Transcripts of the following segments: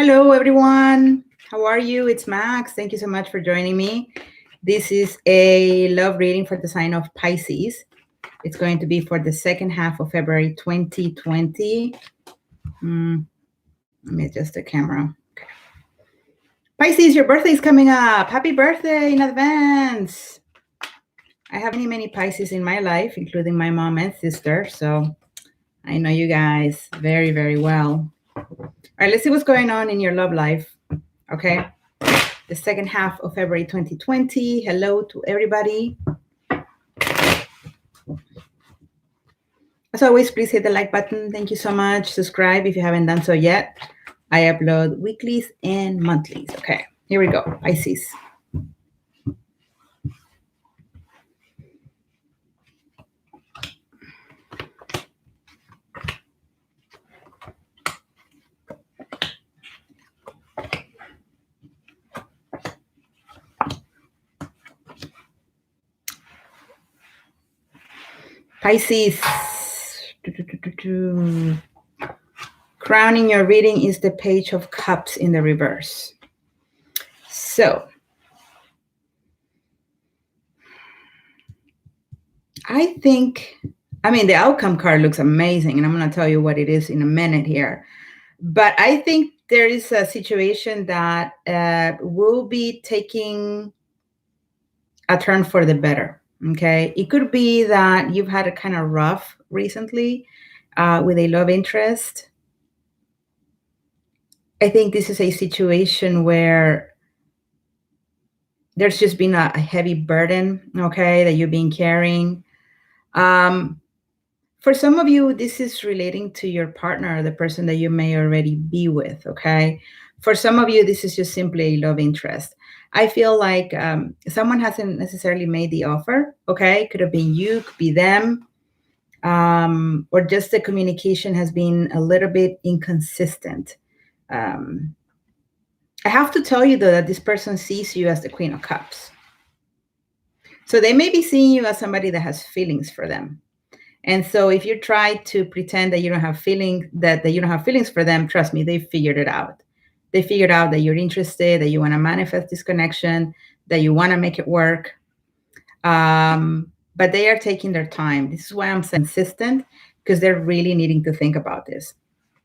Hello, everyone. How are you? It's Max. Thank you so much for joining me. This is a love reading for the sign of Pisces. It's going to be for the second half of February 2020. Let me adjust the camera. Okay. Pisces, your birthday is coming up. Happy birthday in advance. I have many Pisces in my life, including my mom and sister. So I know you guys very, very well. All right, let's see what's going on in your love life. Okay. The second half of February 2020. Hello to everybody. As always, please hit the like button. Thank you so much. Subscribe if you haven't done so yet. I upload weeklies and monthlies. Okay, here we go. Pisces. Pisces. Crowning your reading is the Page of Cups in the reverse. So, the outcome card looks amazing, and I'm going to tell you what it is in a minute here. But I think there is a situation that will be taking a turn for the better. Okay. It could be that you've had a kind of rough recently with a love interest. I think this is a situation where there's just been a heavy burden, okay, that you've been carrying. For some of you, this is relating to your partner, the person that you may already be with, okay? For some of you, this is just simply a love interest. I feel like someone hasn't necessarily made the offer, okay? Could have been you, could be them, or just the communication has been a little bit inconsistent. I have to tell you, though, that this person sees you as the Queen of Cups. So they may be seeing you as somebody that has feelings for them. And so if you try to pretend that you don't have feelings, that you don't have feelings for them, trust me, they figured it out. They figured out that you're interested, that you want to manifest this connection, that you want to make it work. But they are taking their time. This is why I'm so insistent, because they're really needing to think about this.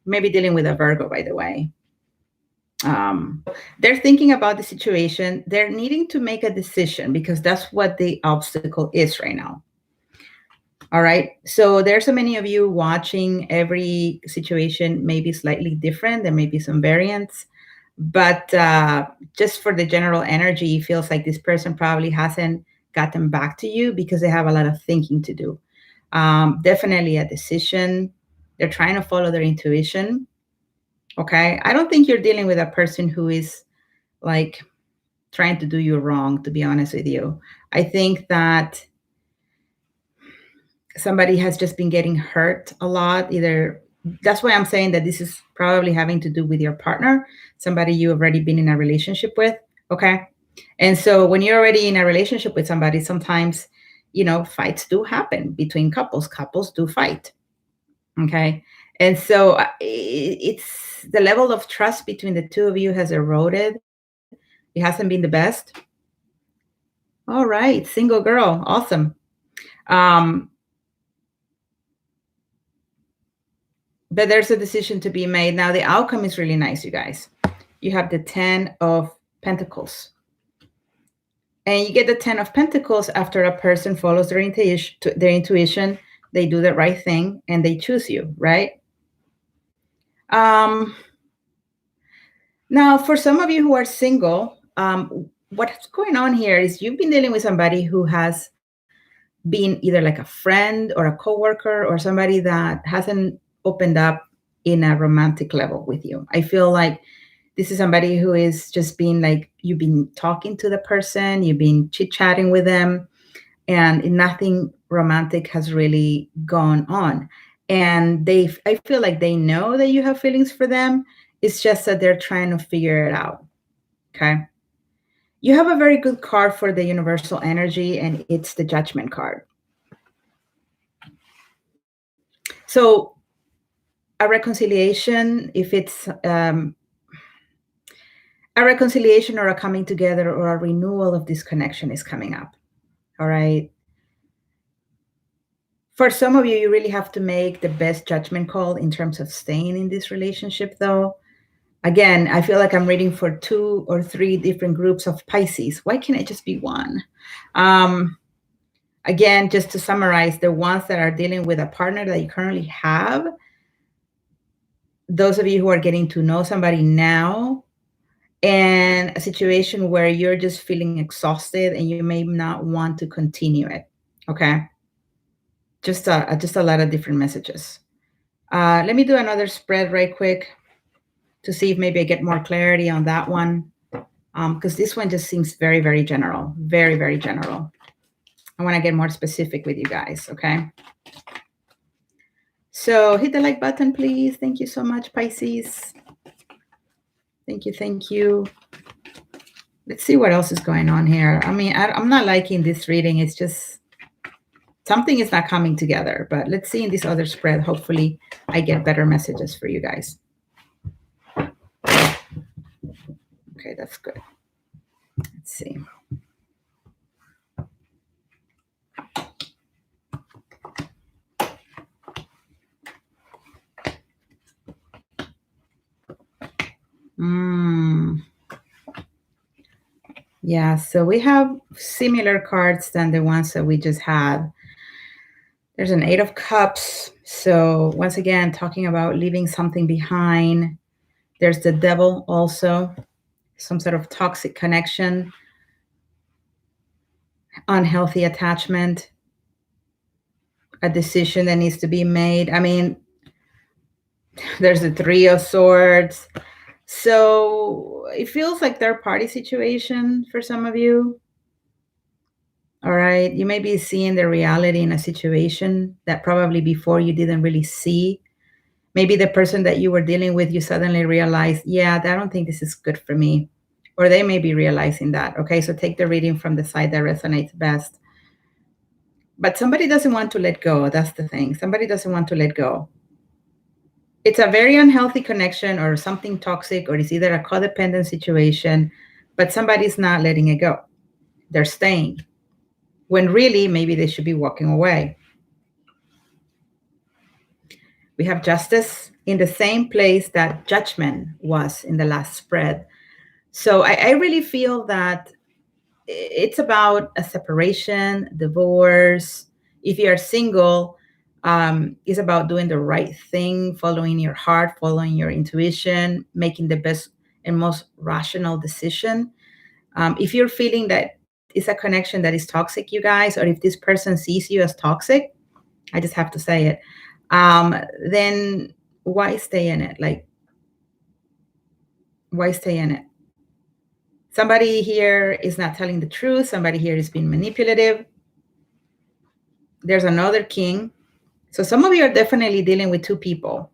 Maybe dealing with a Virgo, by the way. They're thinking about the situation. They're needing to make a decision because that's what the obstacle is right now. All right. So there's so many of you watching. Every situation may be slightly different. There may be some variants. But just for the general energy, it feels like this person probably hasn't gotten back to you because they have a lot of thinking to do. Definitely a decision. They're trying to follow their intuition. Okay. I don't think you're dealing with a person who is like trying to do you wrong, to be honest with you. I think that somebody has just been getting hurt a lot. That's why I'm saying that this is probably having to do with your partner, somebody you've already been in a relationship with. Okay. And so when you're already in a relationship with somebody, sometimes, fights do happen between couples. Couples do fight. Okay. And so it's the level of trust between the two of you has eroded. It hasn't been the best. All right. Single girl. Awesome. But there's a decision to be made. Now, the outcome is really nice, you guys. You have the 10 of Pentacles. And you get the 10 of Pentacles after a person follows their intuition, they do the right thing, and they choose you, right? Now, for some of you who are single, what's going on here is you've been dealing with somebody who has been either like a friend or a coworker or somebody that hasn't opened up in a romantic level with you. I feel like this is somebody who is just being like, you've been talking to the person, you've been chit-chatting with them, and nothing romantic has really gone on. And I feel like they know that you have feelings for them. It's just that they're trying to figure it out. Okay. You have a very good card for the universal energy, and it's the Judgment card. So a reconciliation, if it's a reconciliation or a coming together or a renewal of this connection is coming up. All right. For some of you, you really have to make the best judgment call in terms of staying in this relationship, though. Again, I feel like I'm reading for 2 or 3 different groups of Pisces. Why can't it just be one? Again, just to summarize, the ones that are dealing with a partner that you currently have, those of you who are getting to know somebody now, and a situation where you're just feeling exhausted and you may not want to continue it. Okay. Just a lot of different messages. Let me do another spread right quick to see if maybe I get more clarity on that one. Because this one just seems very, very general, very, very general. I want to get more specific with you guys, okay? So hit the like button, please. Thank you so much, Pisces. Thank you, thank you. Let's see what else is going on here. I mean, I'm not liking this reading. It's just something is not coming together. But let's see in this other spread. Hopefully, I get better messages for you guys. Okay, that's good. Let's see. Yeah, so we have similar cards than the ones that we just had. There's an 8 of Cups. So once again, talking about leaving something behind. There's the Devil also, some sort of toxic connection, unhealthy attachment, a decision that needs to be made. I mean, there's the 3 of Swords. So it feels like third-party situation for some of you. All right. You may be seeing the reality in a situation that probably before you didn't really see. Maybe the person that you were dealing with, you suddenly realize, yeah, I don't think this is good for me. Or they may be realizing that. Okay. So take the reading from the side that resonates best. But somebody doesn't want to let go. That's the thing. Somebody doesn't want to let go. It's a very unhealthy connection or something toxic, or it's either a codependent situation, but somebody's not letting it go. They're staying. When really, maybe they should be walking away. We have Justice in the same place that Judgment was in the last spread. So I really feel that it's about a separation, divorce. If you are single, it's about doing the right thing, following your heart, following your intuition, making the best and most rational decision. If you're feeling that it's a connection that is toxic, you guys, or if this person sees you as toxic, I just have to say it, then why stay in it? Like, why stay in it? Somebody here is not telling the truth. Somebody here is being manipulative. There's another king. So some of you are definitely dealing with 2 people.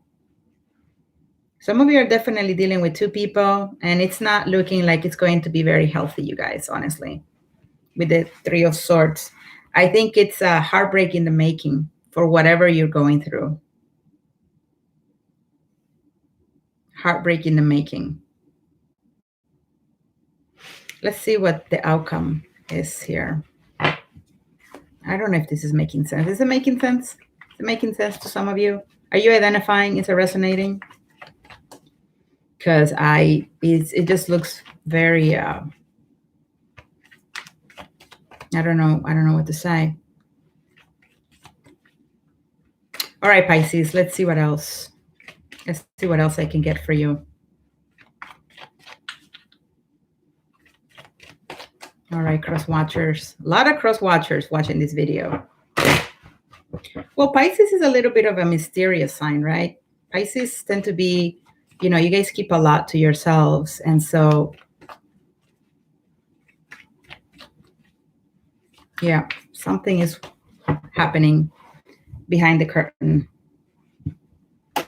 Some of you are definitely dealing with 2 people, and it's not looking like it's going to be very healthy, you guys, honestly, with the 3 of Swords. I think it's a heartbreak in the making for whatever you're going through. Heartbreak in the making. Let's see what the outcome is here. I don't know if this is making sense. Is it making sense? Is it making sense to some of you? Are you identifying? Is it resonating? Because it just looks very, I don't know what to say. All right, Pisces, let's see what else. Let's see what else I can get for you. All right, cross watchers. A lot of cross watchers watching this video. Well, Pisces is a little bit of a mysterious sign, right? Pisces tend to be, you guys keep a lot to yourselves. And so, yeah, something is happening behind the curtain. All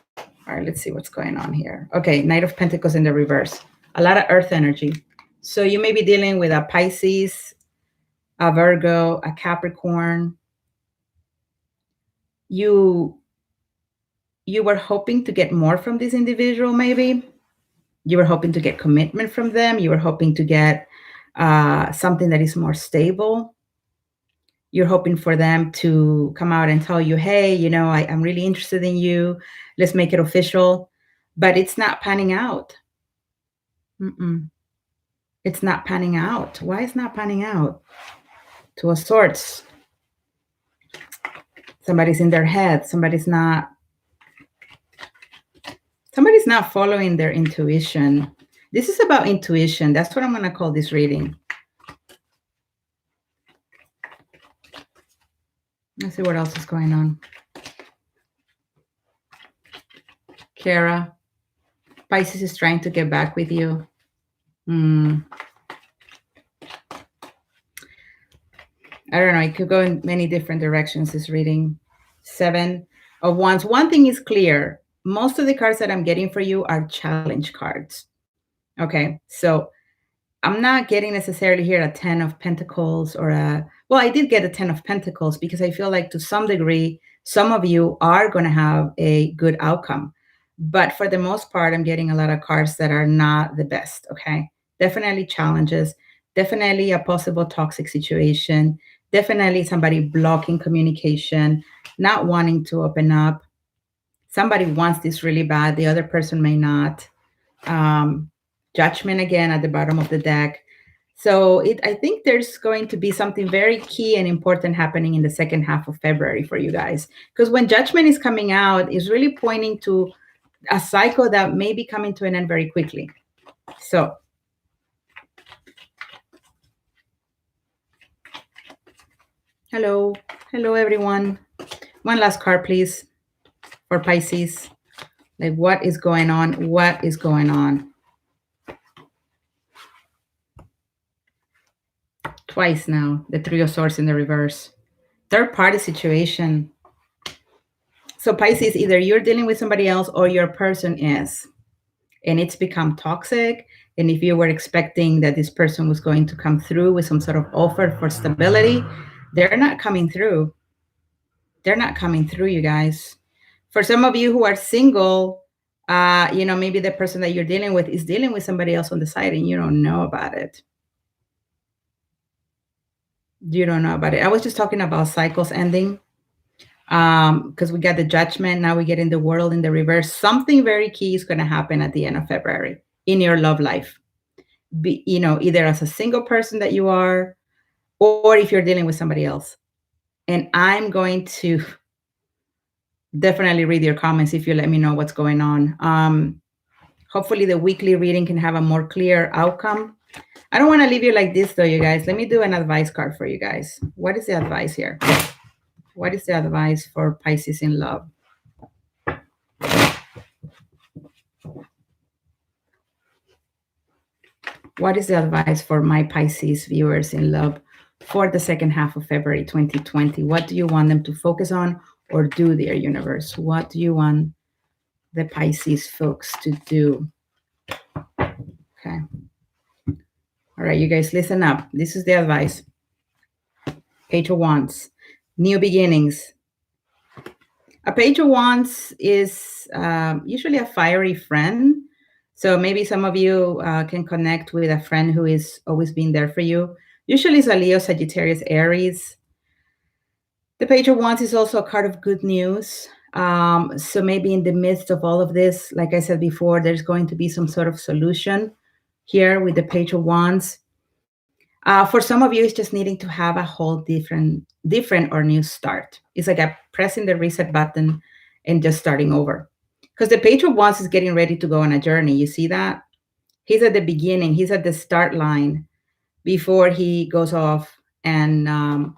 right, let's see what's going on here. Okay, Knight of Pentacles in the reverse. A lot of earth energy. So you may be dealing with a Pisces, a Virgo, a Capricorn. You were hoping to get more from this individual, maybe. You were hoping to get commitment from them. You were hoping to get something that is more stable. You're hoping for them to come out and tell you, hey, I'm really interested in you. Let's make it official. But it's not panning out. Mm-mm. It's not panning out. Why is not panning out? Two of Swords. Somebody's in their head. Somebody's not following their intuition. This is about intuition. That's what I'm going to call this reading. Let's see what else is going on. Kara, Pisces is trying to get back with you. I don't know. It could go in many different directions, this reading. 7 of Wands. One thing is clear. Most of the cards that I'm getting for you are challenge cards. Okay. So I'm not getting necessarily here a 10 of Pentacles or I did get a 10 of Pentacles because I feel like to some degree, some of you are going to have a good outcome. But for the most part, I'm getting a lot of cards that are not the best. Okay. Definitely challenges. Definitely a possible toxic situation. Definitely somebody blocking communication, not wanting to open up. Somebody wants this really bad. The other person may not. Judgment again at the bottom of the deck. So I think there's going to be something very key and important happening in the second half of February for you guys. Because when Judgment is coming out, it's really pointing to a cycle that may be coming to an end very quickly. So hello everyone. One last card, please, for Pisces. Like, what is going on? What is going on? Twice now, the Three of Swords in the reverse. Third party situation. So Pisces, either you're dealing with somebody else or your person is. And it's become toxic. And if you were expecting that this person was going to come through with some sort of offer for stability, they're not coming through. They're not coming through, you guys. For some of you who are single, maybe the person that you're dealing with is dealing with somebody else on the side and you don't know about it. You don't know about it. I was just talking about cycles ending because we got the Judgment. Now we get in the World in the reverse. Something very key is going to happen at the end of February in your love life. Either as a single person that you are, or if you're dealing with somebody else. And I'm going to definitely read your comments if you let me know what's going on. Hopefully the weekly reading can have a more clear outcome. I don't want to leave you like this though, you guys. Let me do an advice card for you guys. What is the advice here? What is the advice for Pisces in love? What is the advice for my Pisces viewers in love for the second half of February 2020? What do you want them to focus on or do, dear universe? What do you want the Pisces folks to do? Okay. All right, you guys, listen up. This is the advice. Page of Wands, new beginnings. A Page of Wands is usually a fiery friend. So maybe some of you can connect with a friend who is always been there for you. Usually it's a Leo, Sagittarius, Aries. The Page of Wands is also a card of good news. So maybe in the midst of all of this, like I said before, there's going to be some sort of solution here with the Page of Wands. For some of you, it's just needing to have a whole different or new start. It's like a pressing the reset button and just starting over. Because the Page of Wands is getting ready to go on a journey. You see that? He's at the beginning. He's at the start line before he goes off and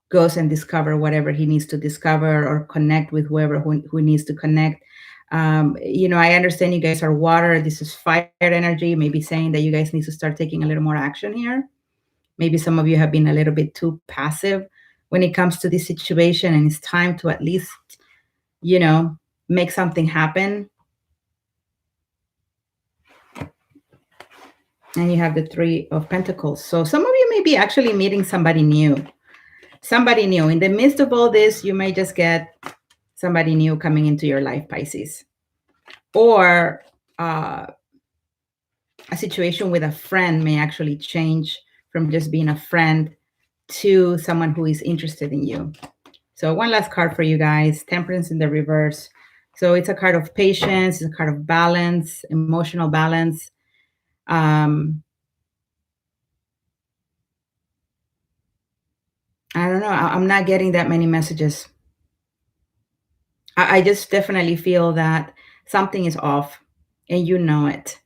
goes and discover whatever he needs to discover or connect with whoever who needs to connect. I understand you guys are water. This is fire energy, maybe saying that you guys need to start taking a little more action here. Maybe some of you have been a little bit too passive when it comes to this situation, and it's time to at least, make something happen. And you have the Three of Pentacles. So some of you may be actually meeting somebody new. Somebody new. In the midst of all this, you may just get somebody new coming into your life, Pisces. Or a situation with a friend may actually change from just being a friend to someone who is interested in you. So one last card for you guys, Temperance in the reverse. So it's a card of patience, it's a card of balance, emotional balance. Um, I don't know. I'm not getting that many messages. I just definitely feel that something is off and you know it.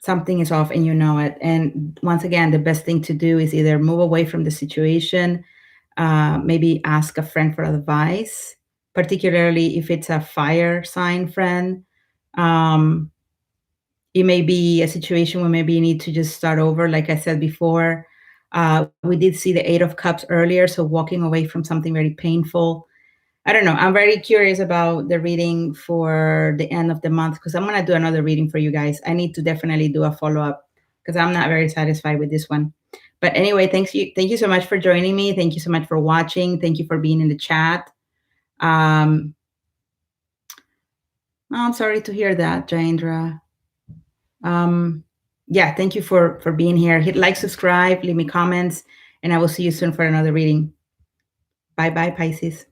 Something is off and you know it. And once again, the best thing to do is either move away from the situation, maybe ask a friend for advice, particularly if it's a fire sign friend. Um, it may be a situation where maybe you need to just start over. Like I said before, we did see the Eight of Cups earlier, so walking away from something very painful. I don't know. I'm very curious about the reading for the end of the month because I'm going to do another reading for you guys. I need to definitely do a follow up because I'm not very satisfied with this one. But anyway, thank you so much for joining me. Thank you so much for watching. Thank you for being in the chat. Um, oh, I'm sorry to hear that, Jaindra. Yeah, thank you for being here. Hit like, subscribe, leave me comments, and I will see you soon for another reading. Bye bye, Pisces.